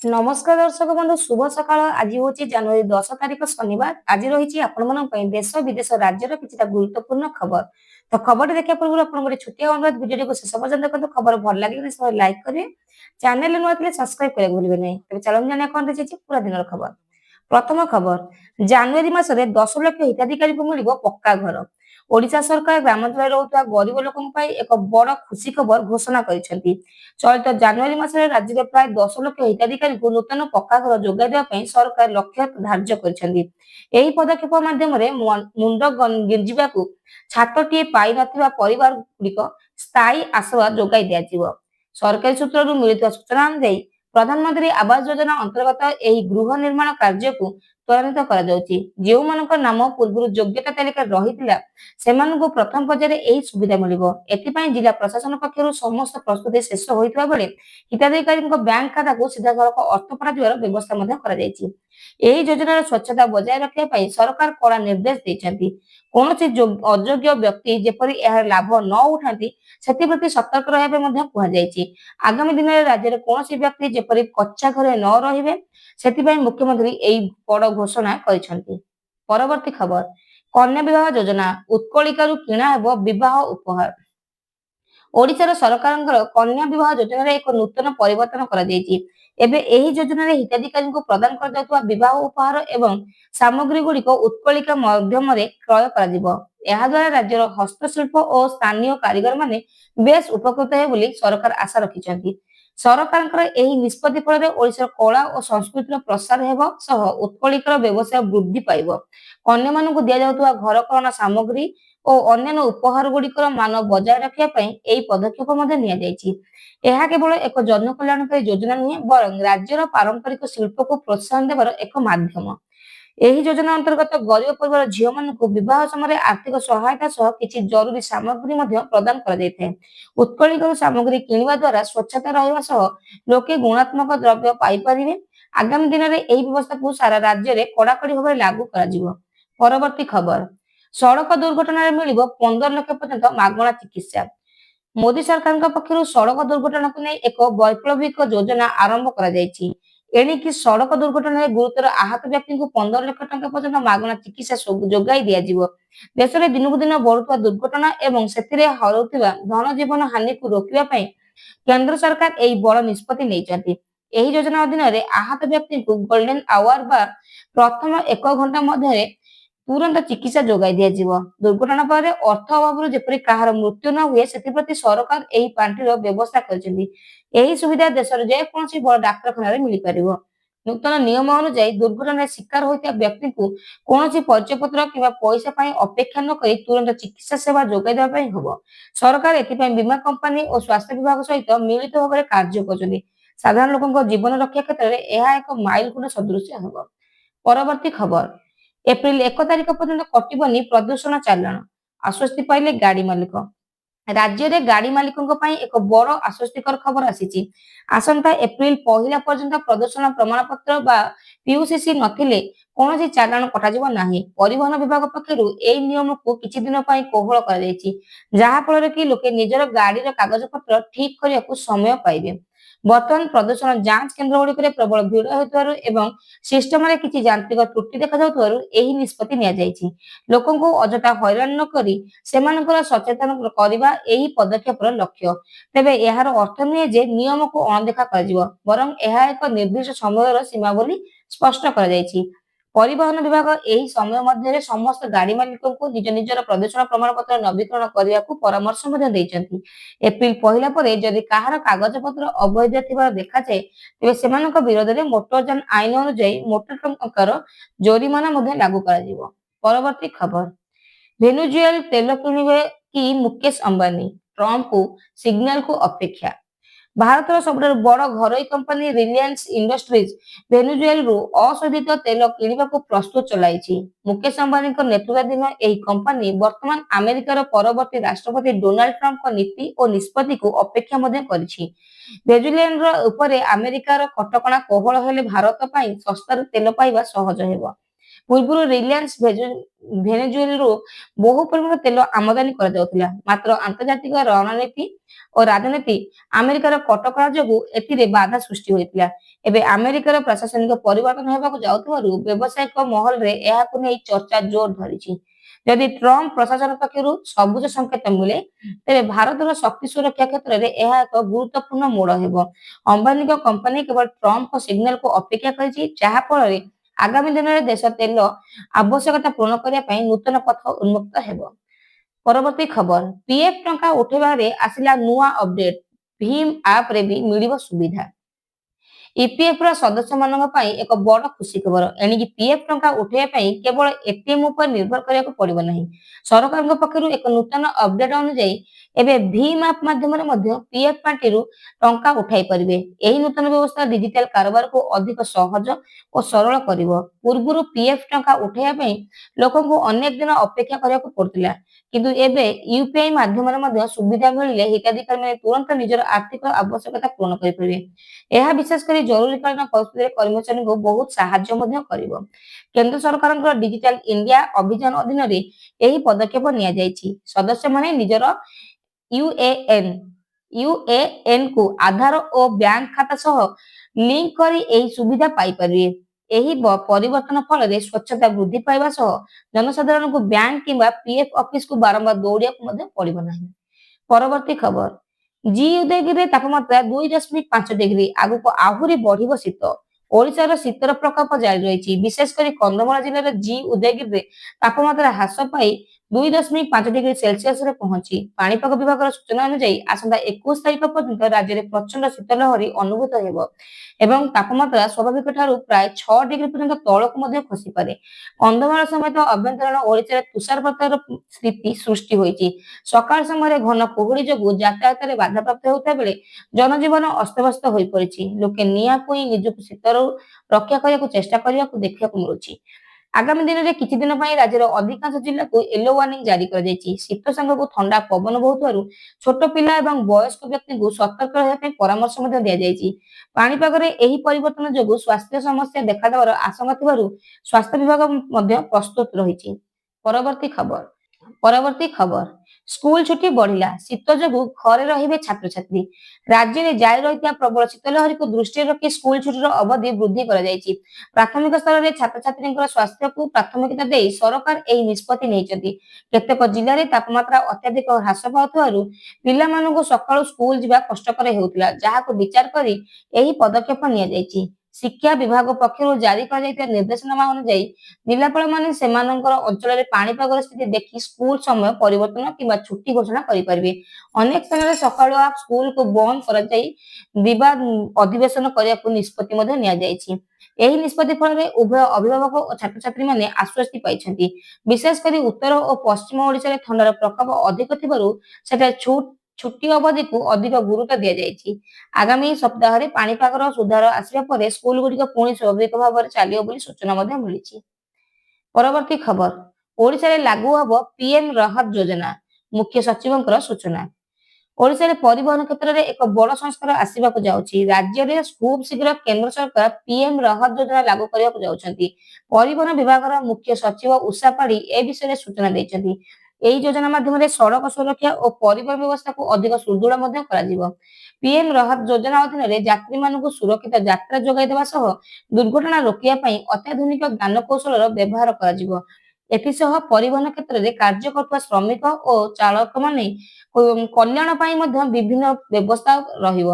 नमस्कार दर्शक बंधु शुभ सकाळ आज हूँ जनवरी 10 तारिख शनिवार आज रही आपण देश विदेश राज्यर किसी गुरुत्वपूर्ण खबर तो खबर देखा पूर्व आप छोटिया अनुरोध भिडियो को शेष पर्यंत देखते खबर भल लगे लाइक करेंगे चैनल नुआ थे सब्सक्राइब करने भूलें नहीं तेज चलन जाना कौन रही पूरा दिन खबर। प्रथम खबर जनवरी मासरे 10 लाख हिताधिकारी को मिल पक्का घर। ओडिशा सरकार ग्रामांचल रोकुवा गरीब लोकों एक बड़ खुशी खबर घोषणा करिसेंती। चलित जनवरी मासरे राज्य में प्राय 10 लाख हिताधिकारी को नूतन पक्का घर जोगाई देवा सरकार लक्ष्य धार्य करिसेंती। एही पदक्षेप माध्यम मुंड गिंजिबाकू छातटीए पाई नथिबा परिवार गुड़िक स्थायी आश्रय जोगाई दिया। सरकारी सूत्रରୁ ମିଳିଥିବା ସୂଚନା ଅନୁଯାୟୀ प्रधानमंत्री आवास योजना अंतर्गत ଏହି गृह निर्माण कार्य को त्वरान्वित କରାଯାଉଛି। ଯେଉଁମାନଙ୍କ ନାମ ପୂର୍ବରୁ ଯୋଗ୍ୟତା ତାଲିକାରେ ରହିଥିଲା ସେମାନଙ୍କୁ ପ୍ରଥମ ପର୍ଯ୍ୟାୟରେ ଏହି ସୁବିଧା ମିଳିବ। ଏଥିପାଇଁ ଜିଲ୍ଲା ପ୍ରଶାସନ ପକ୍ଷରୁ ସମସ୍ତ ପ୍ରସ୍ତୁତି ଶେଷ ହୋଇଥିବା ବେଳେ ହିତାଧିକାରୀଙ୍କ ବ୍ୟାଙ୍କ ଖାତାକୁ ସିଧାସଳଖ ଅର୍ଥ ପଠାଯିବାର ବ୍ୟବସ୍ଥା ମଧ୍ୟ କରାଯାଇଛି। ଏହି ଯୋଜନାର ସ୍ୱଚ୍ଛତା ବଜାୟ ରଖିବା ପାଇଁ ସରକାର କଡ଼ା ନିର୍ଦ୍ଦେଶ ଦେଇଛନ୍ତି। କୌଣସି ଅଯୋଗ୍ୟ ବ୍ୟକ୍ତି ଯେପରି ଏହାର ଲାଭ ନ ଉଠାନ୍ତି ସେଥିପ୍ରତି ସତର୍କ ରହିବା ପାଇଁ ମଧ୍ୟ କୁହାଯାଇଛି। ଆଗାମୀ ଦିନରେ ରାଜ୍ୟରେ କୌଣସି ବ୍ୟକ୍ତି ଯେପରି କଚ୍ଚା ଘରେ ନ ରହିବେ ସେଥିପାଇଁ ମୁଖ୍ୟମନ୍ତ୍ରୀ ଏହି ବଡ଼ ଘୋଷଣା କରିଛନ୍ତି। ପରବର୍ତ୍ତୀ ଖବର କନ୍ୟା ବିବାହ ଯୋଜନା ଉତ୍କଳିକାରୁ କିଣା ହେବ ବିବାହ ଉପହାର। ओडिशार सरकारଙ୍କର कन्या विवाह योजन एक नूतन परिवर्तन କରାଯାଇଛି। ଏବେ ଏହି ଯୋଜନାରେ ହିତାଧିକାରୀଙ୍କୁ ପ୍ରଦାନ କରାଯାଉଥିବା ବିବାହ ଉପହାର ଏବଂ ସାମଗ୍ରୀ ଗୁଡ଼ିକ ଉତ୍କଳିକା ମାଧ୍ୟମରେ କ୍ରୟ କରାଯିବ। ଏହା ଦ୍ୱାରା ରାଜ୍ୟର ହସ୍ତଶିଳ୍ପ ଓ ସ୍ଥାନୀୟ କାରିଗରମାନେ ବେଶ ଉପକୃତ ହେବେ ବୋଲି ସରକାର ଆଶା ରଖିଛନ୍ତି। ସରକାରଙ୍କର ଏହି ନିଷ୍ପତ୍ତି ଫଳରେ ଓଡ଼ିଶାର କଳା ଓ ସଂସ୍କୃତିର ପ୍ରସାର ହେବ ସହ ଉତ୍କଳିକାର ବ୍ୟବସାୟ ବୃଦ୍ଧି ପାଇବ। କନ୍ୟାମାନଙ୍କୁ ଦିଆଯାଉଥିବା ଘରକରଣା ସାମଗ୍ରୀ ଓ ଅନ୍ୟାନ୍ୟ ଉପହାର ଗୁଡ଼ିକର ମାନ ବଜାୟ ରଖିବା ପାଇଁ ଏହି ପଦକ୍ଷେପ ମଧ୍ୟ ନିଆଯାଇଛି। ଏହା କେବଳ ଏକ ଜନକଲ୍ୟାଣକାରୀ ଯୋଜନା ନୁହେଁ ବରଂ ରାଜ୍ୟର ପାରମ୍ପରିକ ଶିଳ୍ପକୁ ପ୍ରୋତ୍ସାହନ ଦେବାର ଏକ ମାଧ୍ୟମ। ଏହି ଯୋଜନା ଅନ୍ତର୍ଗତ ଗରିବ ପରିବାର ଝିଅମାନଙ୍କୁ ବିବାହ ସମୟରେ ଆର୍ଥିକ ସହାୟତା ସହ କିଛି ଜରୁରୀ ସାମଗ୍ରୀ ମଧ୍ୟ ପ୍ରଦାନ କରାଯାଇଥାଏ। ଉତ୍କଳିକରୁ ସାମଗ୍ରୀ କିଣିବା ଦ୍ୱାରା ସ୍ୱଚ୍ଛତା ରହିବା ସହ ଲୋକେ ଗୁଣାତ୍ମକ ଦ୍ରବ୍ୟ ପାଇପାରିବେ। ଆଗାମୀ ଦିନରେ ଏହି ବ୍ୟବସ୍ଥାକୁ ସାରା ରାଜ୍ୟରେ କଡ଼ାକଡ଼ି ଭାବରେ ଲାଗୁ କରାଯିବ। ପରବର୍ତ୍ତୀ ଖବର ସଡ଼କ ଦୁର୍ଘଟଣାରେ ମିଳିବ 15 ଲକ୍ଷ ପର୍ଯ୍ୟନ୍ତ ମାଗଣା ଚିକିତ୍ସା। मोदी सरकार पक्षर सड़क दुर्घटना को नहीं एक वैप्लविक योजना आरंभ कर एणिकी सड़क दुर्घटना गुरुतर आहत व्यक्ति को 15 लाख टंका पर्यंत मागଣା चिकित्सा जोगाई दिज्व। देश में दिन को दिन बढ़ुवा दुर्घटना एवं से हरुवा धन जीवन हानि को रोकने केंद्र सरकार यह बड़ निष्पत्ति नहीं। यही योजना अधीन आहत व्यक्ति को गोल्डन आवर बा प्रथम 1 घंटा मध्य तुरंत चिकित्सा जोगाई दिज्व। दुर्घटना पर अर्थ अभाव जेपरी कहार मृत्यु न हुए से सरकार यही पांठिर व्यवस्था कर सुविधा देशर जेकोसी बड़ डाक्तखाना मिल पार। नूतन नियम अनुଯାयी दुर्घटना शिकार होता व्यक्ति को कौन परिचय पत्र कि पैसा अपेक्षा न कर तुरंत चिकित्सा सेवा जोगाई देवाई हम। सरकार एथिपाई बीमा कंपनी और स्वास्थ्य विभाग सहित मिलित भाव कार्य कर साधारण लोक जीवन रक्षा क्षेत्र में यह एक माइलखुंड सदृश हम। परवर्ती खबर एप्रिल 1 तारिख पर्यंत कटिबनी प्रदूषण चालाण आश्वस्ति पाइले गाड़ी मालिक। राज्य में गाड़ी मालिकों एक बड़ आश्वस्तिकर खबर आसी। आसंता एप्रिल 1 पर्यंत प्रदूषण प्रमाण पत्र बा पीयूसीसी नथिले कौन चालाण कटाजिबो नाही। परिवहन विभाग पक्षर यह नियम को किछि दिन कोहल कर कि लोके निजर गाड़ी कागज पत्र ठीक करने को समय पाइबे। बर्तमान प्रदूषण जांच केन्द्र गुड़िक प्रबल भिड़ होता सिस्टम किसी यांत्रिक त्रुटि देखा निष्पत्ति नि लोकों अजथा हैरान न करी सेमानकर सचेतन करने यही पदक्षेपर लक्ष्य। तेबे यार अर्थ नुहे जे नियम को अणदेखा कर बरं यह एक निर्दिष्ट समय सीमा बोली स्पष्ट कर। परिवहन विभाग यही समय मध्य समस्त गाड़ी मालिकों को निज निजर प्रदूषण प्रमाण पत्र नवीकरण करने को परामर्श देइछंती। एप्रिल 1 पर जदि कहार कागज पत्र अवैध थिबार देखा जाए तेबे सेमानक विरोध में मोटरयान आईन अनुଯାयी मोटर टंकार जोरिमाना लागू कर। परवर्ती खबर भेनेजुएला तेल किणिबे कि मुकेश अंबानी ट्रंप को सिग्नल को अपेक्षा। भारत सब बड़ घरोई कंपनी रिलायंस इंडस्ट्रीज भेनेजुएला अशोधित तेल किणवा को प्रस्तुत चलाई। मुकेश अंबानी नेतृत्वाधीन यह कंपनी वर्तमान अमेरिकार परवर्ती राष्ट्रपति डोनाल्ड ट्रंप नीति और निष्पत्ति को अपेक्षा भेनेजुएला अमेरिकार कटकणा कोहल हेले भारत सस्तार तेल पाइबा सहज हेब। ପୂର୍ବରୁ ରିଲାଏନ୍ସ ଭେନେଜୁଏଲାରୁ ବହୁ ପରିମାଣର ତେଲ ଆମଦାନୀ କରାଯାଉଥିଲା। ମାତ୍ର ଆନ୍ତର୍ଜାତିକ ରଣନୀତି ଓ ରାଜନୀତି ଆମେରିକାର କଟକଣା ଯୋଗୁଁ ଏଥିରେ ବାଧା ସୃଷ୍ଟି ହୋଇଥିଲା। ଏବେ ଆମେରିକାର ପ୍ରଶାସନିକ ପରିବର୍ତ୍ତନ ହେବାକୁ ଯାଉଥିବାରୁ ବ୍ୟବସାୟିକ ମହଲରେ ଏହାକୁ ନେଇ ଚର୍ଚ୍ଚା ଜୋର ଧରିଛି। ଯଦି ଟ୍ରମ୍ପ ପ୍ରଶାସନ ପକ୍ଷରୁ ସବୁଜ ସଂକେତ ମିଳେ, ତେବେ ଭାରତର ଶକ୍ତି ସୁରକ୍ଷା କ୍ଷେତ୍ରରେ ଏହା ଏକ ଗୁରୁତ୍ୱପୂର୍ଣ୍ଣ ମୋଡ଼ ହେବ। ଅମ୍ବାନୀଙ୍କ କମ୍ପାନୀ କେବଳ ଟ୍ରମ୍ପଙ୍କ ସିଗ୍ନାଲକୁ ଅପେକ୍ଷା କରିଛି, ଯାହା ଫଳରେ ଆଗାମୀ ଦିନରେ ଦେଶ ତେଲ ଆବଶ୍ୟକତା ପୂରଣ କରିବା ପାଇଁ ନୂତନ ପଥ ଉନ୍ମୁକ୍ତ ହେବ। ପରବର୍ତ୍ତୀ ଖବର, ପିଏଫ ଟଙ୍କା ଉଠାଇବାରେ ଆସିଲା ନୂଆ ଅପଡେଟ୍। ଭୀମ ଆପ୍ରେ ବି ମିଳିବ ସୁବିଧା। ଇପିଏଫ୍ର ସଦସ୍ୟମାନଙ୍କ ପାଇଁ ଏକ ବଡ଼ ଖୁସି ଖବର। ଏଣିକି ପିଏଫ୍ ଟଙ୍କା ଉଠାଇବା ପାଇଁ କେବଳ ଏଟିଏମ୍ ଉପରେ ନିର୍ଭର କରିବାକୁ ପଡ଼ିବ ନାହିଁ। ସରକାରଙ୍କ ପକ୍ଷରୁ ଏକ ନୂତନ ଅପଡେଟ୍ ଅନୁଯାୟୀ ଏବେ ଭୀମ ଆପ୍ ମାଧ୍ୟମରେ ମଧ୍ୟ ପିଏଫ୍ ପାଣ୍ଠିରୁ ଟଙ୍କା ଉଠାଇ ପାରିବେ। ଏହି ନୂତନ ବ୍ୟବସ୍ଥା ଡିଜିଟାଲ କାରବାରକୁ ଅଧିକ ସହଜ ଓ ସରଳ କରିବ। ପୂର୍ବରୁ ପିଏଫ୍ ଟଙ୍କା ଉଠାଇବା ପାଇଁ ଲୋକଙ୍କୁ ଅନେକ ଦିନ ଅପେକ୍ଷା କରିବାକୁ ପଡୁଥିଲା, କିନ୍ତୁ ଏବେ ୟୁପିଆଇ ମାଧ୍ୟମରେ ମଧ୍ୟ ସୁବିଧା ମିଳିଲେ ହିତାଧିକାରୀମାନେ ତୁରନ୍ତ ନିଜର ଆର୍ଥିକ ଆବଶ୍ୟକତା ପୂରଣ କରିପାରିବେ। ଏହା ବିଶେଷ କରି ଜରୁରୀକାଳୀନ ପରିସ୍ଥିତିରେ କର୍ମଚାରୀଙ୍କୁ ବହୁତ ସାହାଯ୍ୟ ମଧ୍ୟ କରିବ। କେନ୍ଦ୍ର ସରକାରଙ୍କ ଡିଜିଟାଲ ଇଣ୍ଡିଆ ଅଭିଯାନ ଅଧୀନରେ ଏହି ପଦକ୍ଷେପ ନିଆଯାଇଛି। ସଦସ୍ୟମାନେ ନିଜର ୟୁଏଏନ୍ ୟୁଏଏନ୍କୁ ଆଧାର ଓ ବ୍ୟାଙ୍କ ଖାତା ସହ ଲିଙ୍କ କରି ଏହି ସୁବିଧା ପାଇପାରିବେ। ଏହି ପରିବର୍ତ୍ତନ ଫଳରେ ସ୍ୱଚ୍ଛତା ବୃଦ୍ଧି ପାଇବା ସହ ଜନସାଧାରଣଙ୍କୁ ବ୍ୟାଙ୍କ କିମ୍ବା ପିଏଫ୍ ଅଫିସକୁ ବାରମ୍ବାର ଦୌଡ଼ିବାକୁ ମଧ୍ୟ ପଡ଼ିବ ନାହିଁ। ପରବର୍ତ୍ତୀ ଖବର, ଜି ଉଦୟଗିରିରେ ତାପମାତ୍ରା 2.5 ଡିଗ୍ରୀ, ଆଗକୁ ଆହୁରି ବଢିବ ଶୀତ। ଓଡ଼ିଶାର ଶୀତର ପ୍ରକୋପ ଜାରି ରହିଛି। ବିଶେଷ କରି କନ୍ଧମାଳ ଜିଲ୍ଲାର ଜି ଉଦୟଗିରିରେ ତାପମାତ୍ରା ହ୍ରାସ ପାଇ 2.5 ଡିଗ୍ରୀ ସେଲସିୟସରେ ପହଞ୍ଚି। ପାଣିପାଗ ବିଭାଗର ସୂଚନା ଅନୁଯାୟୀ ଆସନ୍ତା 21 ତାରିଖ ପର୍ଯ୍ୟନ୍ତ ରାଜ୍ୟରେ ପ୍ରଚଣ୍ଡ ଶୀତ ଲହରୀ ଅନୁଭୂତ ହେବ ଏବଂ ତାପମାତ୍ରା ସ୍ୱାଭାବିକ ଠାରୁ ପ୍ରାୟ 6 ଡିଗ୍ରୀ ପର୍ଯ୍ୟନ୍ତ ତଳକୁ ମଧ୍ୟ ଖସିପାରେ। କନ୍ଧମାଳ ସମେତ ଆଭ୍ୟନ୍ତରୀଣ ଓଡ଼ିଶାରେ ତୁଷାରପାତର ସ୍ଥିତି ସୃଷ୍ଟି ହୋଇଛି। ସକାଳ ସମୟରେ ଘନ କୁହୁଡ଼ି ଯୋଗୁଁ ଯାତାୟାତରେ ବାଧାପ୍ରାପ୍ତ ହେଉଥିବା ବେଳେ ଜନଜୀବନ ଅସ୍ତବ୍ୟସ୍ତ ହୋଇପଡ଼ିଛି। ଲୋକେ ନିଆଁ ପୁଇଁ ନିଜକୁ ଶୀତରୁ ରକ୍ଷା କରିବାକୁ ଚେଷ୍ଟା କରିବାକୁ ଦେଖିବାକୁ ମିଳୁଛି। ଆଗାମୀ ଦିନରେ କିଛି ଦିନ ପାଇଁ ରାଜ୍ୟର ଅଧିକାଂଶ ଜିଲ୍ଲାକୁ ୟେଲୋ ୱାର୍ଣ୍ଣିଂ ଜାରି କରାଯାଇଛି। ଶୀତ ସାଙ୍ଗକୁ ଥଣ୍ଡା ପବନ ବହୁଥିବାରୁ ଛୋଟ ପିଲା ଏବଂ ବୟସ୍କ ବ୍ୟକ୍ତିଙ୍କୁ ସତର୍କ ରହିବା ପାଇଁ ପରାମର୍ଶ ମଧ୍ୟ ଦିଆଯାଇଛି। ପାଣିପାଗରେ ଏହି ପରିବର୍ତ୍ତନ ଯୋଗୁଁ ସ୍ୱାସ୍ଥ୍ୟ ସମସ୍ୟା ଦେଖାଦେବାର ଆଶଙ୍କା ଥିବାରୁ ସ୍ୱାସ୍ଥ୍ୟ ବିଭାଗ ମଧ୍ୟ ପ୍ରସ୍ତୁତ ରହିଛି। ପରବର୍ତ୍ତୀ ଖବର, ସ୍କୁଲ ଛୁଟି ବଢିଲା, ଶୀତ ଯୋଗୁଁ ଘରେ ରହିବେ ଛାତ୍ରଛାତ୍ରୀ। ରାଜ୍ୟରେ ଜାରି ରହିଥିବା ପ୍ରବଳ ଶୀତ ଲହରୀକୁ ଦୃଷ୍ଟିରେ ରଖି ସ୍କୁଲ ଛୁଟିର ଅବଧି ବୃଦ୍ଧି କରାଯାଇଛି। ପ୍ରାଥମିକ ସ୍ତରରେ ଛାତ୍ରଛାତ୍ରୀଙ୍କ ସ୍ୱାସ୍ଥ୍ୟକୁ ପ୍ରାଥମିକତା ଦେଇ ସରକାର ଏହି ନିଷ୍ପତ୍ତି ନେଇଛନ୍ତି। କେତେକ ଜିଲ୍ଲାରେ ତାପମାତ୍ରା ଅତ୍ୟଧିକ ହ୍ରାସ ପାଉଥିବାରୁ ପିଲାମାନଙ୍କୁ ସକାଳୁ ସ୍କୁଲ ଯିବା କଷ୍ଟକର ହେଉଥିଲା, ଯାହାକୁ ବିଚାର କରି ଏହି ପଦକ୍ଷେପ ନିଆଯାଇଛି। ଶିକ୍ଷା ବିଭାଗ ପକ୍ଷରୁ ଜାରି କରାଯାଇଥିବା ନିର୍ଦ୍ଦେଶନାମା ଅନୁଯାୟୀ ଜିଲ୍ଲାପାଳମାନେ ସେମାନଙ୍କର ଅଞ୍ଚଳରେ ପାଣିପାଗର ସ୍ଥିତି ଦେଖି ସ୍କୁଲ ସମୟ ପରିବର୍ତ୍ତନ କିମ୍ବା ଛୁଟି ଘୋଷଣା କରିପାରିବେ। ଅନେକ ସ୍ଥାନରେ ସକାଳୁଆ ସ୍କୁଲକୁ ବନ୍ଦ କରାଯାଇ ଦିବା ଅଧିବେଶନ କରିବାକୁ ନିଷ୍ପତ୍ତି ମଧ୍ୟ ନିଆଯାଇଛି। ଏହି ନିଷ୍ପତ୍ତି ଫଳରେ ଉଭୟ ଅଭିଭାବକ ଓ ଛାତ୍ରଛାତ୍ରୀମାନେ ଆଶ୍ୱସ୍ତି ପାଇଛନ୍ତି। ବିଶେଷ କରି ଉତ୍ତର ଓ ପଶ୍ଚିମ ଓଡ଼ିଶାରେ ଥଣ୍ଡାର ପ୍ରକୋପ ଅଧିକ ଥିବାରୁ ସେଠାରେ ଛୁଟି ଅବଧିକୁ ଅଧିକ ଗୁରୁତ୍ୱ ଦିଆଯାଇଛି। ଆଗାମୀ ସପ୍ତାହରେ ପାଣିପାଗର ସୁଧାର ଆସିବା ପରେ ସ୍କୁଲଗୁଡ଼ିକ ପୁଣି ସ୍ୱାଭାବିକ ଭାବରେ ଚାଲିବ ବୋଲି ସୂଚନା ମଧ୍ୟ ମିଳିଛି। ପରବର୍ତ୍ତୀ ଖବର, ଓଡ଼ିଶାରେ ଲାଗୁ ହେବ ପିଏମ୍ ରାହତ ଯୋଜନା, ମୁଖ୍ୟ ସଚିବଙ୍କର ସୂଚନା। ଓଡ଼ିଶାରେ ପରିବହନ କ୍ଷେତ୍ରରେ ଏକ ବଡ଼ ସଂସ୍କାର ଆସିବାକୁ ଯାଉଛି। ରାଜ୍ୟରେ ଖୁବ୍ ଶୀଘ୍ର କେନ୍ଦ୍ର ସରକାର ପିଏମ୍ ରାହତ ଯୋଜନା ଲାଗୁ କରିବାକୁ ଯାଉଛନ୍ତି। ପରିବହନ ବିଭାଗର ମୁଖ୍ୟ ସଚିବ ଉଷା ପାଢ଼ୀ ଏ ବିଷୟରେ ସୂଚନା ଦେଇଛନ୍ତି। ଏହି ଯୋଜନା ମାଧ୍ୟମରେ ସଡ଼କ ସୁରକ୍ଷା ଓ ପରିବହନ ବ୍ୟବସ୍ଥାକୁ ଅଧିକ ସୁଦୃଢ଼ ମଧ୍ୟ କରାଯିବ। ପିଏମ୍ ରାହତ ଯୋଜନା ଅଧୀନରେ ଯାତ୍ରୀମାନଙ୍କୁ ସୁରକ୍ଷିତ ଯାତ୍ରା ଯୋଗାଇ ଦେବା ସହ ଦୁର୍ଘଟଣା ରୋକିବା ପାଇଁ ଅତ୍ୟାଧୁନିକ ଜ୍ଞାନକୌଶଳର ବ୍ୟବହାର କରାଯିବ। ଏଥିସହ ପରିବହନ କ୍ଷେତ୍ରରେ କାର୍ଯ୍ୟ କରୁଥିବା ଶ୍ରମିକ ଓ ଚାଳକମାନେ କଲ୍ୟାଣ ପାଇଁ ମଧ୍ୟ ବିଭିନ୍ନ ବ୍ୟବସ୍ଥା ରହିବ।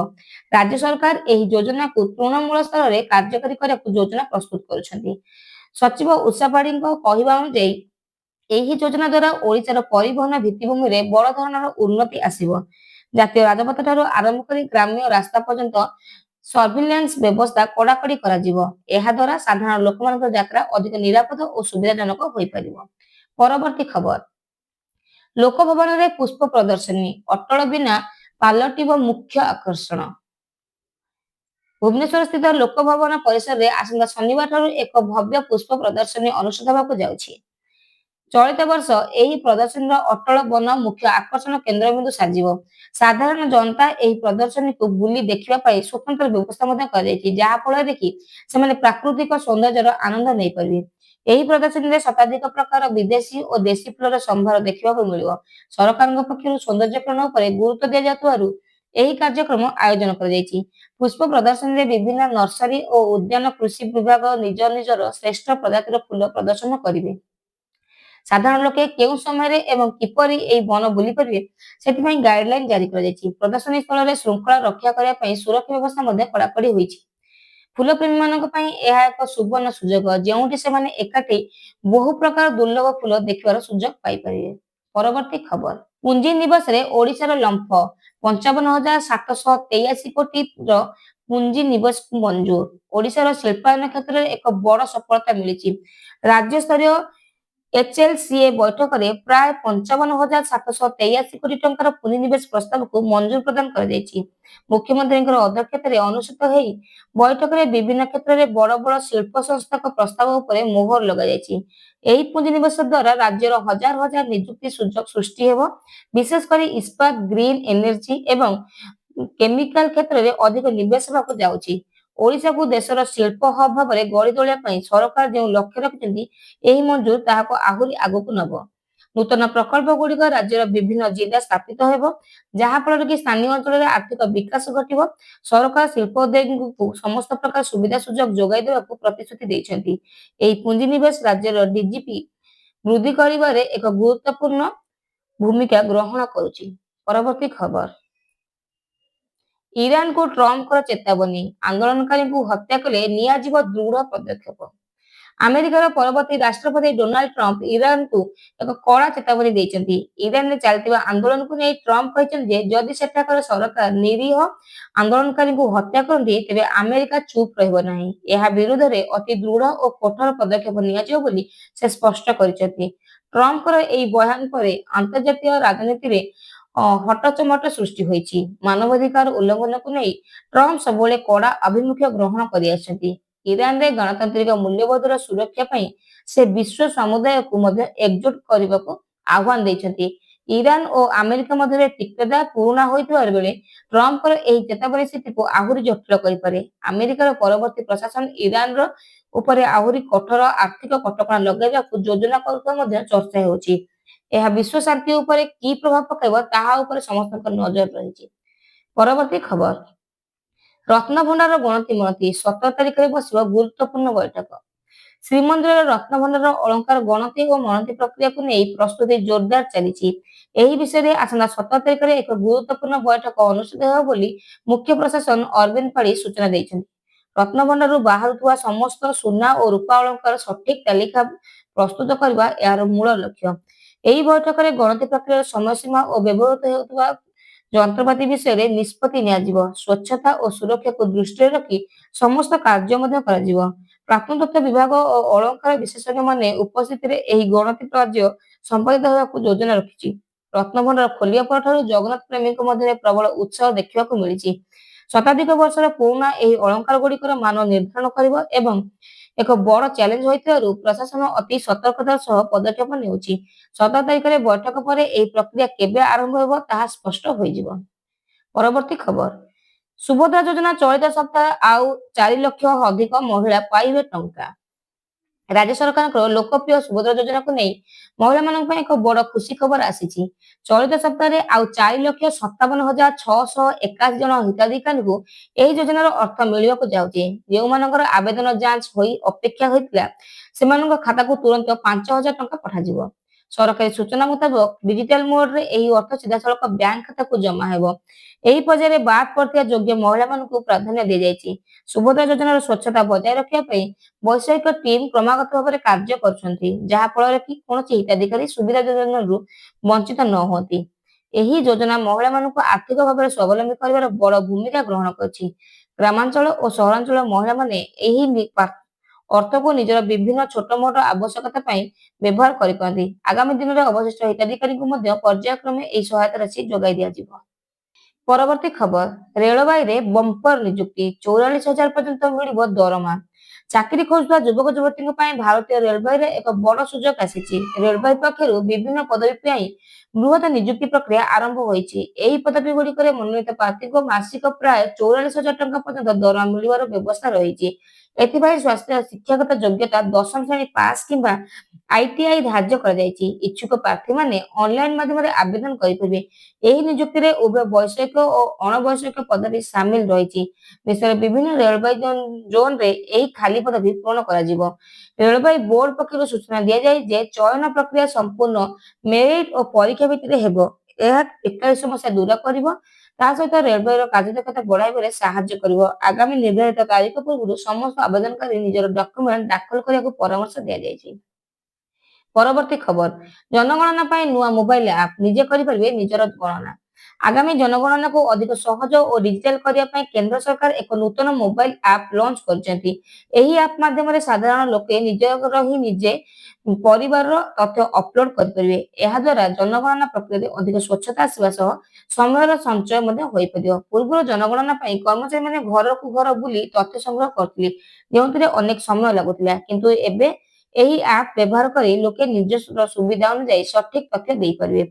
ରାଜ୍ୟ ସରକାର ଏହି ଯୋଜନାକୁ ତୃଣମୂଳ ସ୍ତରରେ କାର୍ଯ୍ୟକାରୀ କରିବାକୁ ଯୋଜନା ପ୍ରସ୍ତୁତ କରୁଛନ୍ତି। ସଚିବ ଉଷା ପାଢ଼ୀଙ୍କ କହିବା ଅନୁଯାୟୀ ଏହି ଯୋଜନା ଦ୍ୱାରା ଓଡ଼ିଶାର ପରିବହନ ଭିତ୍ତିଭୂମିରେ ବଡ଼ ଧରଣର ଉନ୍ନତି ଆସିବ। ଜାତୀୟ ରାଜପଥ ଠାରୁ ଆରମ୍ଭ କରି ଗ୍ରାମ୍ୟ ରାସ୍ତା ପର୍ଯ୍ୟନ୍ତ ସର୍ଭିଲାନ୍ସ ବ୍ୟବସ୍ଥା କଡ଼ାକଡ଼ି କରାଯିବ। ଏହା ଦ୍ୱାରା ସାଧାରଣ ଲୋକମାନଙ୍କର ଯାତ୍ରା ଅଧିକ ନିରାପଦ ଓ ସୁବିଧାଜନକ ହୋଇପାରିବ। ପରବର୍ତ୍ତୀ ଖବର, ଲୋକଭବନରେ ପୁଷ୍ପ ପ୍ରଦର୍ଶନୀ, ଅଟଳ ବିନା ପାଲଟିବ ମୁଖ୍ୟ ଆକର୍ଷଣ। ଭୁବନେଶ୍ୱରସ୍ଥିତ ଲୋକଭବନ ପରିସରରେ ଆସନ୍ତା ଶନିବାରଠାରୁ ଏକ ଭବ୍ୟ ପୁଷ୍ପ ପ୍ରଦର୍ଶନୀ ଅନୁଷ୍ଠିତ ହେବାକୁ ଯାଉଛି। ଚଳିତ ବର୍ଷ ଏହି ପ୍ରଦର୍ଶନୀର ଅଟଳ ବନ ମୁଖ୍ୟ ଆକର୍ଷଣ କେନ୍ଦ୍ରବିନ୍ଦୁ ସାଜିବ। ସାଧାରଣ ଜନତା ଏହି ପ୍ରଦର୍ଶନୀକୁ ବୁଲି ଦେଖିବା ପାଇଁ ସ୍ୱତନ୍ତ୍ର ବ୍ୟବସ୍ଥା ମଧ୍ୟ କରାଯାଇଛି, ଯାହା ଫଳରେ କି ସେମାନେ ପ୍ରାକୃତିକ ସୌନ୍ଦର୍ଯ୍ୟର ଆନନ୍ଦ ନେଇପାରିବେ। ଏହି ପ୍ରଦର୍ଶନୀରେ ଶତାଧିକ ପ୍ରକାର ବିଦେଶୀ ଓ ଦେଶୀ ଫୁଲର ସମ୍ଭାର ଦେଖିବାକୁ ମିଳିବ। ସରକାରଙ୍କ ପକ୍ଷରୁ ସୌନ୍ଦର୍ଯ୍ୟକରଣ ଉପରେ ଗୁରୁତ୍ୱ ଦିଆଯାଉଥିବାରୁ ଏହି କାର୍ଯ୍ୟକ୍ରମ ଆୟୋଜନ କରାଯାଇଛି। ପୁଷ୍ପ ପ୍ରଦର୍ଶନୀରେ ବିଭିନ୍ନ ନର୍ସରୀ ଓ ଉଦ୍ୟାନ କୃଷି ବିଭାଗ ନିଜ ନିଜର ଶ୍ରେଷ୍ଠ ପ୍ରଜାତିର ଫୁଲ ପ୍ରଦର୍ଶନ କରିବେ। ସାଧାରଣ ଲୋକେ କେଉଁ ସମୟରେ ଏବଂ କିପରି ଏହି ବନ ବୁଲିପାରିବେ ସେଥିପାଇଁ ଗାଇଡଲାଇନ ଜାରି କରାଯାଇଛି। ପ୍ରଦର୍ଶନୀ ସ୍ଥଳରେ ଶୃଙ୍ଖଳା ରକ୍ଷା କରିବା ପାଇଁ ସୁରକ୍ଷା ବ୍ୟବସ୍ଥା ମଧ୍ୟ କଡାକଡି ହୋଇଛି। ଫୁଲପ୍ରେମୀମାନଙ୍କ ପାଇଁ ଏହା ଏକ ସୁବର୍ଣ୍ଣ ସୁଯୋଗ, ଯେଉଁଠି ସେମାନେ ଏକାଠି ବହୁ ପ୍ରକାର ଦୁର୍ଲଭ ଫୁଲ ଦେଖିବାର ସୁଯୋଗ ପାଇପାରିବେ। ପରବର୍ତ୍ତୀ ଖବର, ପୁଞ୍ଜିନିବେଶରେ ଓଡ଼ିଶାର ଲମ୍ଫ 55,783 କୋଟିର ପୁଞ୍ଜିନିବେଶକୁ ମଞ୍ଜୁର। ଓଡ଼ିଶାର ଶିଳ୍ପାୟନ କ୍ଷେତ୍ରରେ ଏକ ବଡ଼ ସଫଳତା ମିଳିଛି। ରାଜ୍ୟସ୍ତରୀୟ ଏଚଏଲସିଏ ବୈଠକରେ ପ୍ରାୟ 55,783 କୋଟି ଟଙ୍କାର ପୁଞ୍ଜିନିବେଶ ପ୍ରସ୍ତାବକୁ ମଞ୍ଜୁର ପ୍ରଦାନ କରାଯାଇଛି। ମୁଖ୍ୟମନ୍ତ୍ରୀଙ୍କର ଅଧ୍ୟକ୍ଷତାରେ ଅନୁଷ୍ଠିତ ଏହି ବୈଠକରେ ବିଭିନ୍ନ କ୍ଷେତ୍ରରେ ବଡ଼ ବଡ଼ ଶିଳ୍ପ ସଂସ୍ଥାଙ୍କ ପ୍ରସ୍ତାବ ଉପରେ ମୋହର ଲଗାଯାଇଛି। ଏହି ପୁଞ୍ଜିନିବେଶ ଦ୍ୱାରା ରାଜ୍ୟର ହଜାର ହଜାର ନିଯୁକ୍ତି ସୁଯୋଗ ସୃଷ୍ଟି ହେବ। ବିଶେଷ କରି ଇସ୍ପାତ, ଗ୍ରିନ୍ ଏନର୍ଜି ଏବଂ କେମିକାଲ କ୍ଷେତ୍ରରେ ଅଧିକ ନିବେଶ ହେବାକୁ ଯାଉଛି। ଓଡ଼ିଶାକୁ ଦେଶର ଶିଳ୍ପ ହବ୍ ଭାବରେ ଗଢ଼ି ତୋଳିବା ପାଇଁ ସରକାର ଯେଉଁ ଲକ୍ଷ୍ୟ ରଖିଛନ୍ତି, ଏହି ମଞ୍ଜୁର ତାହାକୁ ଆହୁରି ଆଗକୁ ନେବ। ନୂତନ ପ୍ରକଳ୍ପଗୁଡ଼ିକ ରାଜ୍ୟର ବିଭିନ୍ନ ଜିଲ୍ଲା ସ୍ଥାପିତ ହେବ, ଯାହାଫଳରେ କି ସ୍ଥାନୀୟ ଅଞ୍ଚଳରେ ଆର୍ଥିକ ବିକାଶ ଘଟିବ। ସରକାର ଶିଳ୍ପୋଦ୍ୟୋଗୀଙ୍କୁ ସମସ୍ତ ପ୍ରକାର ସୁବିଧା ସୁଯୋଗ ଯୋଗାଇ ଦେବାକୁ ପ୍ରତିଶ୍ରୁତି ଦେଇଛନ୍ତି। ଏହି ପୁଞ୍ଜିନିବେଶ ରାଜ୍ୟର ଡିଜିପି ବୃଦ୍ଧି କରିବାରେ ଏକ ଗୁରୁତ୍ୱପୂର୍ଣ୍ଣ ଭୂମିକା ଗ୍ରହଣ କରୁଛି। ପରବର୍ତ୍ତୀ ଖବର, ଇରାନକୁ ଟ୍ରମ୍ପଙ୍କର ଚେତାବନୀ, ଆନ୍ଦୋଳନକାରୀଙ୍କୁ ହତ୍ୟା କଲେ ନିଆଯିବ ଦୃଢ଼ ପଦକ୍ଷେପ। ଆମେରିକାର ପରବର୍ତ୍ତୀ ରାଷ୍ଟ୍ରପତି ଡୋନାଲ୍ଡ ଟ୍ରମ୍ପ ଇରାନକୁ ଏକ କଡ଼ା ଚେତାବନୀ ଦେଇଛନ୍ତି। ଇରାନରେ ଚାଲିଥିବା ଆନ୍ଦୋଳନକୁ ନେଇ ଟ୍ରମ୍ପ କହିଛନ୍ତି ଯେ ଯଦି ସେଠାକାର ସରକାର ନିରୀହ ଆନ୍ଦୋଳନକାରୀଙ୍କୁ ହତ୍ୟା କରନ୍ତି, ତେବେ ଆମେରିକା ଚୁପ୍ ରହିବ ନାହିଁ। ଏହା ବିରୁଦ୍ଧରେ ଅତି ଦୃଢ଼ ଓ କଠୋର ପଦକ୍ଷେପ ନିଆଯିବ ବୋଲି ସେ ସ୍ପଷ୍ଟ କରିଛନ୍ତି। ଟ୍ରମ୍ପଙ୍କର ଏହି ବୟାନ ପରେ ଆନ୍ତର୍ଜାତୀୟ ରାଜନୀତିରେ ହଟଚମଟ ସୃଷ୍ଟି ହୋଇଛି। ମାନବାଧିକାର ଉଲ୍ଲଂଘନକୁ ନେଇ ଟ୍ରମ୍ପ ସବୁବେଳେ କଡ଼ା ଆଭିମୁଖ୍ୟ ଗ୍ରହଣ କରିଆସିଛନ୍ତି। ଇରାନରେ ଗଣତାନ୍ତ୍ରିକ ମୂଲ୍ୟବୋଧର ସୁରକ୍ଷା ପାଇଁ ସେ ବିଶ୍ୱ ସମୁଦାୟକୁ ମଧ୍ୟ ଏକଜୁଟ କରିବାକୁ ଆହ୍ୱାନ ଦେଇଛନ୍ତି। ଇରାନ ଓ ଆମେରିକା ମଧ୍ୟରେ ତିକ୍ତତା ପୁରୁଣା ହୋଇଥିବା ବେଳେ ଟ୍ରମ୍ପଙ୍କର ଏହି ଚେତାବନୀ ସ୍ଥିତିକୁ ଆହୁରି ଜଟିଳ କରିପାରେ। ଆମେରିକାର ପରବର୍ତ୍ତୀ ପ୍ରଶାସନ ଇରାନର ଉପରେ ଆହୁରି କଠୋର ଆର୍ଥିକ କଟକଣା ଲଗାଇବାକୁ ଯୋଜନା କରୁଥିବା ମଧ୍ୟ ଚର୍ଚ୍ଚା ହେଉଛି। ଏହା ବିଶ୍ୱ ଶାନ୍ତି ଉପରେ କି ପ୍ରଭାବ ପକାଇବ ତାହା ଉପରେ ସମସ୍ତଙ୍କ ନଜର ରହିଛି। ପରବର୍ତ୍ତୀ ଖବର, ରତ୍ନଭଣ୍ଡାର ଗଣତି ମଣତି 17 ତାରିଖରେ ବସିବ ଗୁରୁତ୍ୱପୂର୍ଣ୍ଣ ବୈଠକ। ଶ୍ରୀମନ୍ଦିରର ରତ୍ନଭଣ୍ଡାର ଅଳଙ୍କାର ଗଣତି ଓ ମଣତି ପ୍ରକ୍ରିୟାକୁ ନେଇ ପ୍ରସ୍ତୁତି ଜୋରଦାର ଚାଲିଛି। ଏହି ବିଷୟରେ ଆସନ୍ତା 17 ତାରିଖରେ ଏକ ଗୁରୁତ୍ୱପୂର୍ଣ୍ଣ ବୈଠକ ଅନୁଷ୍ଠିତ ହେବ ବୋଲି ମୁଖ୍ୟ ପ୍ରଶାସନ ଅରବିନ୍ଦ ପାଢ଼ୀ ସୂଚନା ଦେଇଛନ୍ତି। ରତ୍ନଭଣ୍ଡାରରୁ ବାହାରୁଥିବା ସମସ୍ତ ସୁନା ଓ ରୂପା ଅଳଙ୍କାର ସଠିକ ତାଲିକା ପ୍ରସ୍ତୁତ କରିବା ଏହାର ମୂଳ ଲକ୍ଷ୍ୟ। ଏହି ବୈଠକରେ ଗଣତି ପ୍ରକ୍ରିୟାର ସମୟସୀମା ଓ ବ୍ୟବହୃତ ହେଉଥିବା ଯନ୍ତ୍ରପାତି ବିଷୟରେ ନିଷ୍ପତ୍ତି ନିଆଯିବ। ସ୍ୱଚ୍ଛତା ଓ ସୁରକ୍ଷାକୁ ଦୃଷ୍ଟିରେ ରଖି ସମସ୍ତ କାର୍ଯ୍ୟ ମଧ୍ୟ କରାଯିବ। ପ୍ରତ୍ନତତ୍ତ୍ୱ ବିଭାଗ ଓ ଅଳଙ୍କାର ବିଶେଷଜ୍ଞମାନେ ଉପସ୍ଥିତିରେ ଏହି ଗଣତି କାର୍ଯ୍ୟ ସମ୍ପାଦିତ ହେବାକୁ ଯୋଜନା ରଖିଛି। ରତ୍ନଭଣ୍ଡାର ଖୋଲିବା ପରଠାରୁ ଜଗନ୍ନାଥ ପ୍ରେମୀଙ୍କ ମଧ୍ୟରେ ପ୍ରବଳ ଉତ୍ସାହ ଦେଖିବାକୁ ମିଳିଛି। ଶତାଧିକ ବର୍ଷର ପୁରୁଣା ଏହି ଅଳଙ୍କାର ଗୁଡ଼ିକର ମାନ ନିର୍ଦ୍ଧାରଣ କରିବା ଏବଂ ଏକ ବଡ଼ ଚ୍ୟାଲେଞ୍ଜ ହୋଇଥିବାରୁ ପ୍ରଶାସନ ଅତି ସତର୍କତାର ସହ ପଦକ୍ଷେପ ନେଉଛି। 17 ତାରିଖରେ ବୈଠକ ପରେ ଏହି ପ୍ରକ୍ରିୟା କେବେ ଆରମ୍ଭ ହେବ ତାହା ସ୍ପଷ୍ଟ ହୋଇଯିବ। ପରବର୍ତ୍ତୀ ଖବର, ସୁଭଦ୍ରା ଯୋଜନା ଚଳିତ ସପ୍ତାହ ଆଉ 4 ଲକ୍ଷ ଅଧିକ ମହିଳା ପାଇବେ ଟଙ୍କା। ରାଜ୍ୟ ସରକାରଙ୍କର ଲୋକପ୍ରିୟ ସୁଭଦ୍ରା ଯୋଜନାକୁ ନେଇ ମହିଳାମାନଙ୍କ ପାଇଁ ଏକ ବଡ଼ ଖୁସି ଖବର ଆସିଛି। ଚଳିତ ସପ୍ତାହରେ ଆଉ 4,57,681 ଜଣ ହିତାଧିକାରୀଙ୍କୁ ଏହି ଯୋଜନାର ଅର୍ଥ ମିଳିବାକୁ ଯାଉଛି। ଯେଉଁମାନଙ୍କର ଆବେଦନ ଯାଞ୍ଚ ହୋଇ ଅପେକ୍ଷା ହୋଇଥିଲା, ସେମାନଙ୍କ ଖାତାକୁ ତୁରନ୍ତ 5,000 ଟଙ୍କା ପଠାଯିବ। ସରକାରୀ ସୂଚନା ମୁତାବକ ଡିଜିଟାଲ ମୋଡରେ ଏହି ଅର୍ଥ ସିଧାସଳଖ ବ୍ୟାଙ୍କ ଖାତାକୁ ଜମା ହେବ। ଏହି ପର୍ଯ୍ୟାୟରେ ବାଦ୍ ପଡ଼ିଥିବା ଯୋଗ୍ୟ ମହିଳାମାନଙ୍କୁ ପ୍ରାଧାନ୍ୟ ଦିଆଯାଇଛି। ସୁଭଦ୍ରା ଯୋଜନାର ସ୍ୱଚ୍ଛତା ବଜାୟ ରଖିବା ପାଇଁ ବୈଷୟିକ ଟିମ୍ କ୍ରମାଗତ ଭାବରେ କାର୍ଯ୍ୟ କରୁଛନ୍ତି, ଯାହା ଫଳରେ କି କୌଣସି ହିତାଧିକାରୀ ସୁବିଧା ଯୋଜନାରୁ ବଞ୍ଚିତ ନ ହୁଅନ୍ତି। ଏହି ଯୋଜନା ମହିଳାମାନଙ୍କୁ ଆର୍ଥିକ ଭାବରେ ସ୍ୱାବଲମ୍ବୀ କରିବାର ବଡ଼ ଭୂମିକା ଗ୍ରହଣ କରିଛି। ଗ୍ରାମାଞ୍ଚଳ ଓ ସହରାଞ୍ଚଳ ମହିଳାମାନେ ଏହି ଅର୍ଥକୁ ନିଜର ବିଭିନ୍ନ ଛୋଟ ମୋଟ ଆବଶ୍ୟକତା ପାଇଁ ବ୍ୟବହାର କରିପାରନ୍ତି। ଆଗାମୀ ଦିନରେ ଅବଶିଷ୍ଟ ହିତାଧିକାରୀଙ୍କୁ ମଧ୍ୟ ପର୍ଯ୍ୟାୟକ୍ରମେ ଏହି ସହାୟତା ରାଶି ଯୋଗାଇ ଦିଆଯିବ। ପରବର୍ତ୍ତୀ ଖବର, ରେଳବାଇରେ ବମ୍ପର ନିଯୁକ୍ତି, 44,000 ପର୍ଯ୍ୟନ୍ତ ମିଳିବ ଦରମା। ଚାକିରି ଖୋଜୁଥିବା ଯୁବକ ଯୁବତୀଙ୍କ ପାଇଁ ଭାରତୀୟ ରେଳବାଇରେ ଏକ ବଡ଼ ସୁଯୋଗ ଆସିଛି। ରେଳବାଇ ପକ୍ଷରୁ ବିଭିନ୍ନ ପଦବୀ ପାଇଁ ବୃହତ ନିଯୁକ୍ତି ପ୍ରକ୍ରିୟା ଆରମ୍ଭ ହୋଇଛି। ଏହି ପଦବୀ ଗୁଡ଼ିକରେ ମନୋନୀତ ପ୍ରାର୍ଥୀଙ୍କୁ ମାସିକ ପ୍ରାୟ 44,000 ଟଙ୍କା ପର୍ଯ୍ୟନ୍ତ ଦରମା ମିଳିବାର ବ୍ୟବସ୍ଥା ରହିଛି। ଏଥିପାଇଁ ସ୍ୱାସ୍ଥ୍ୟ ଶିକ୍ଷାଗତ ଯୋଗ୍ୟତା 10ମ ଶ୍ରେଣୀ ପାସ୍ କିମ୍ବା ଆଇଟିଆଇ ଧାର୍ଯ୍ୟ କରାଯାଇଛି। ଇଚ୍ଛୁକ ପ୍ରାର୍ଥୀମାନେ ଅନଲାଇନ ମାଧ୍ୟମରେ ଆବେଦନ କରିପାରିବେ। ଏହି ନିଯୁକ୍ତିରେ ଉଭୟ ବୈଷୟିକ ଓ ଅଣବୈଷୟିକ ପଦବୀ ସାମିଲ ରହିଛି। ଦେଶର ବିଭିନ୍ନ ରେଳବାଇ ଜୋନ୍‌ରେ ଏହି ଖାଲି ପଦବୀ ପୂରଣ କରାଯିବ। ରେଳବାଇ ବୋର୍ଡ ପକ୍ଷରୁ ସୂଚନା ଦିଆଯାଇଛି ଯେ ଚୟନ ପ୍ରକ୍ରିୟା ସମ୍ପୂର୍ଣ୍ଣ ମେରିଟ୍ ଓ ପରୀକ୍ଷା ଭିତ୍ତିରେ ହେବ। ଏହା ବେକାରୀ ସମସ୍ୟା ଦୂର କରିବ, ତା ସହିତ ରେଳବାଇର କାର୍ଯ୍ୟଦକ୍ଷତା ବଢ଼ାଇବାରେ ସାହାଯ୍ୟ କରିବ। ଆଗାମୀ ନିର୍ଦ୍ଧାରିତ ତାରିଖ ପୂର୍ବରୁ ସମସ୍ତ ଆବେଦନକାରୀ ନିଜର ଡକ୍ୟୁମେଣ୍ଟ ଦାଖଲ କରିବାକୁ ପରାମର୍ଶ ଦିଆଯାଇଛି। ପରବର୍ତ୍ତୀ ଖବର, ଜନଗଣନା ପାଇଁ ନୂଆ ମୋବାଇଲ ଆପ୍, ନିଜେ କରିପାରିବେ ନିଜର ଗଣନା। ଆଗାମୀ ଜନଗଣନାକୁ ଅଧିକ ସହଜ ଓ ଡିଜିଟାଲ କରିବା ପାଇଁ କେନ୍ଦ୍ର ସରକାର ଏକ ନୂତନ ମୋବାଇଲ ଆପ୍ ଲଞ୍ଚ କରିଛନ୍ତି। ଏହି ଆପ୍ ମାଧ୍ୟମରେ ସାଧାରଣ ଲୋକେ ନିଜର ହିଁ ନିଜେ ପରିବାରର ତଥ୍ୟ ଅପଲୋଡ କରିପାରିବେ। ଏହାଦ୍ୱାରା ଜନଗଣନା ପ୍ରକ୍ରିୟାରେ ଅଧିକ ସ୍ୱଚ୍ଛତା ଆସିବା ସହ ସମୟର ସଞ୍ଚୟ ମଧ୍ୟ ହୋଇପାରିବ। ପୂର୍ବରୁ ଜନଗଣନା ପାଇଁ କର୍ମଚାରୀମାନେ ଘରକୁ ଘର ବୁଲି ତଥ୍ୟ ସଂଗ୍ରହ କରୁଥିଲେ, ଯେଉଁଥିରେ ଅନେକ ସମୟ ଲାଗୁଥିଲା। କିନ୍ତୁ ଏବେ ଏହି ଆପ୍ ବ୍ୟବହାର କରି ଲୋକେ ନିଜର ସୁବିଧା ଅନୁଯାୟୀ ସଠିକ ତଥ୍ୟ ଦେଇପାରିବେ।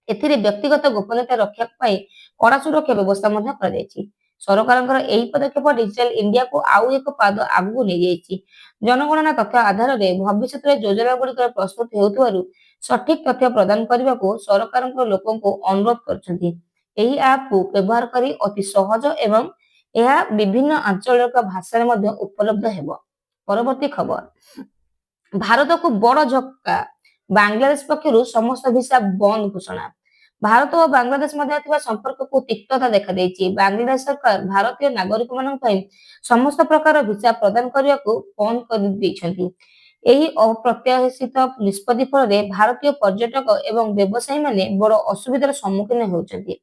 ଏଥିରେ ବ୍ୟକ୍ତିଗତ ଗୋପନୀୟତା ରକ୍ଷା ପାଇଁ କଡ଼ା ସୁରକ୍ଷା ବ୍ୟବସ୍ଥା ମଧ୍ୟ କରାଯାଇଛି। ସରକାରଙ୍କର ଏହି ପଦକ୍ଷେପ ଡିଜିଟାଲ ଇଣ୍ଡିଆକୁ ଆଉ ଏକ ପାଦ ଆଗକୁ ନେଇଯାଇଛି। ଜନଗଣନା ତଥ୍ୟ ଆଧାରରେ ଭବିଷ୍ୟତରେ ଯୋଜନାଗୁଡ଼ିକର ପ୍ରସ୍ତୁତ ହେଉଥିବାରୁ ସଠିକ ତଥ୍ୟ ପ୍ରଦାନ କରିବାକୁ ସରକାରଙ୍କ ଲୋକଙ୍କୁ ଅନୁରୋଧ କରିଛନ୍ତି। ଏହି ଆପ୍‌କୁ ବ୍ୟବହାର କରି ଅତି ସହଜ ଏବଂ ଏହା ବିଭିନ୍ନ ଆଞ୍ଚଳିକ ଭାଷାରେ ମଧ୍ୟ ଉପଲବ୍ଧ ହେବ। ପରବର୍ତ୍ତୀ ଖବର, ଭାରତକୁ ବଡ଼ ଝଟକା, ବାଂଲାଦେଶ ପକ୍ଷରୁ ସମସ୍ତ ଭିସା ବନ୍ଦ ଘୋଷଣା। ଭାରତ ଓ ବାଂଲାଦେଶ ମଧ୍ୟରେ ଥିବା ସମ୍ପର୍କକୁ ତିକ୍ତତା ଦେଖାଦେଇଛି। ବାଂଲାଦେଶ ସରକାର ଭାରତୀୟ ନାଗରିକମାନଙ୍କ ପାଇଁ ସମସ୍ତ ପ୍ରକାର ଭିସା ପ୍ରଦାନ କରିବାକୁ ବନ୍ଦ କରିଦେଇଛନ୍ତି। ଏହି ଅପ୍ରତ୍ୟାଶିତ ନିଷ୍ପତ୍ତି ଫଳରେ ଭାରତୀୟ ପର୍ଯ୍ୟଟକ ଏବଂ ବ୍ୟବସାୟୀମାନେ ବଡ଼ ଅସୁବିଧାର ସମ୍ମୁଖୀନ ହେଉଛନ୍ତି।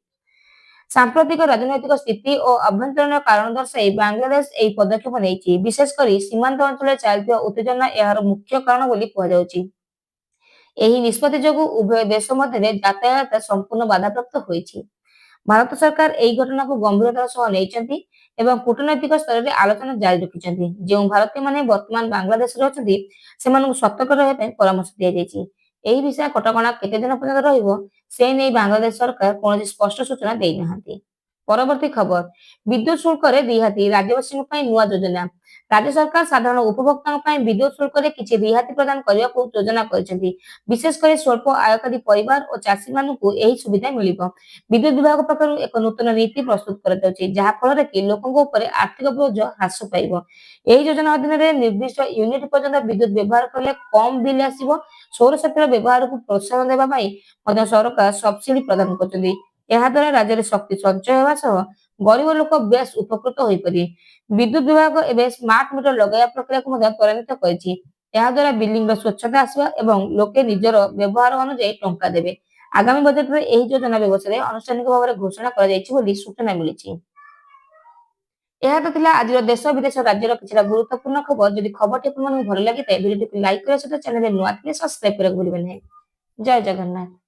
ସାମ୍ପ୍ରତିକ ରାଜନୈତିକ ସ୍ଥିତି ଓ ଆଭ୍ୟନ୍ତରୀଣ କାରଣ ଦର୍ଶାଇ ବାଂଲାଦେଶ ଏହି ପଦକ୍ଷେପ ନେଇଛି। ବିଶେଷ କରି ସୀମାନ୍ତ ଅଞ୍ଚଳରେ ଚାଲିଥିବା ଉତ୍ତେଜନା ଏହାର ମୁଖ୍ୟ କାରଣ ବୋଲି କୁହାଯାଉଛି। ଏହି ନିଷ୍ପତ୍ତି ଯୋଗୁଁ ଉଭୟ ଦେଶ ମଧ୍ୟରେ ଯାତାୟାତ ସମ୍ପୂର୍ଣ୍ଣ ବାଧାପ୍ରାପ୍ତ ହୋଇଛି। ଭାରତ ସରକାର ଏହି ଘଟଣାକୁ ଗମ୍ଭୀରତାର ସହ ନେଇଛନ୍ତି ଏବଂ କୂଟନୈତିକ ସ୍ତରରେ ଆଲୋଚନା ଜାରି ରଖିଛନ୍ତି। ଯେଉଁ ଭାରତୀୟମାନେ ବର୍ତ୍ତମାନ ବାଂଲାଦେଶରେ ଅଛନ୍ତି, ସେମାନଙ୍କୁ ସତର୍କ ରହିବା ପାଇଁ ପରାମର୍ଶ ଦିଆଯାଇଛି। ଏହି ଭିସା କଟକଣା କେତେ ଦିନ ପର୍ଯ୍ୟନ୍ତ ରହିବ, ସେ ନେଇ ବାଂଲାଦେଶ ସରକାର କୌଣସି ସ୍ପଷ୍ଟ ସୂଚନା ଦେଇନାହାନ୍ତି। ପରବର୍ତ୍ତୀ ଖବର, ବିଦ୍ୟୁତ ଶୁଳ୍କରେ ରିହାତି, ରାଜ୍ୟବାସୀଙ୍କ ପାଇଁ ନୂଆ ଯୋଜନା। ରାଜ୍ୟ ସରକାର ସାଧାରଣ ଉପଭୋକ୍ତାଙ୍କ ପାଇଁ ବିଦ୍ୟୁତ ଶୁଳ୍କରେ କିଛି ରିହାତି ପ୍ରଦାନ କରିବାକୁ ଯୋଜନା କରିଛନ୍ତି। ବିଶେଷ କରି ସ୍ୱଳ୍ପ ଆୟକାରୀ ପରିବାର ଓ ଚାଷୀମାନଙ୍କୁ ଏହି ସୁବିଧା ମିଳିବ। ବିଦ୍ୟୁତ ବିଭାଗ ପକ୍ଷରୁ ଏକ ନୂତନ ନୀତି ପ୍ରସ୍ତୁତ କରାଯାଉଛି, ଯାହା ଫଳରେ କି ଲୋକଙ୍କ ଉପରେ ଆର୍ଥିକ ବୋଝ ହ୍ରାସ ପାଇବ। ଏହି ଯୋଜନା ଅଧୀନରେ ନିର୍ଦ୍ଦିଷ୍ଟ ୟୁନିଟ୍ ପର୍ଯ୍ୟନ୍ତ ବିଦ୍ୟୁତ ବ୍ୟବହାର କଲେ କମ୍ ବିଲ୍ ଆସିବ। ସୌରଶକ୍ତିର ବ୍ୟବହାରକୁ ପ୍ରୋତ୍ସାହନ ଦେବା ପାଇଁ ମଧ୍ୟ ସରକାର ସବସିଡି ପ୍ରଦାନ କରୁଛନ୍ତି। ଏହାଦ୍ୱାରା ରାଜ୍ୟରେ ଶକ୍ତି ସଞ୍ଚୟ ହେବା ସହ ଗରିବ ଲୋକ ବେଶ୍ ଉପକୃତ ହୋଇପାରିବେ। ବିଦ୍ୟୁତ ବିଭାଗ ଏବେ ସ୍ମାର୍ଟ ମିଟର ଲଗାଇବା ପ୍ରକ୍ରିୟାକୁ ମଧ୍ୟ ତ୍ୱରାନ୍ୱିତ କରିଛି। ଏହାଦ୍ୱାରା ବିଲିଂର ସ୍ୱଚ୍ଛତା ଆସିବ ଏବଂ ଲୋକେ ନିଜର ବ୍ୟବହାର ଅନୁଯାୟୀ ଟଙ୍କା ଦେବେ। ଆଗାମୀ ବଜେଟରେ ଏହି ଯୋଜନା ବ୍ୟବସାୟରେ ଆନୁଷ୍ଠାନିକ ଭାବରେ ଘୋଷଣା କରାଯାଇଛି ବୋଲି ସୂଚନା ମିଳିଛି। ଏହା ତ ଥିଲା ଆଜିର ଦେଶ ବିଦେଶ ରାଜ୍ୟର କିଛିଟା ଗୁରୁତ୍ୱପୂର୍ଣ୍ଣ ଖବର। ଯଦି ଖବରଟି ଆପଣମାନଙ୍କୁ ଭଲ ଲାଗିଥାଏ, ଭିଡିଓଟିକୁ ଲାଇକ୍ କରିବା ସହିତ ଚ୍ୟାନେଲରେ ନୂଆ ଥିଲେ ସବସ୍କ୍ରାଇବ କରିବାକୁ ଭୁଲିବେ ନାହିଁ। ଜୟ ଜଗନ୍ନାଥ।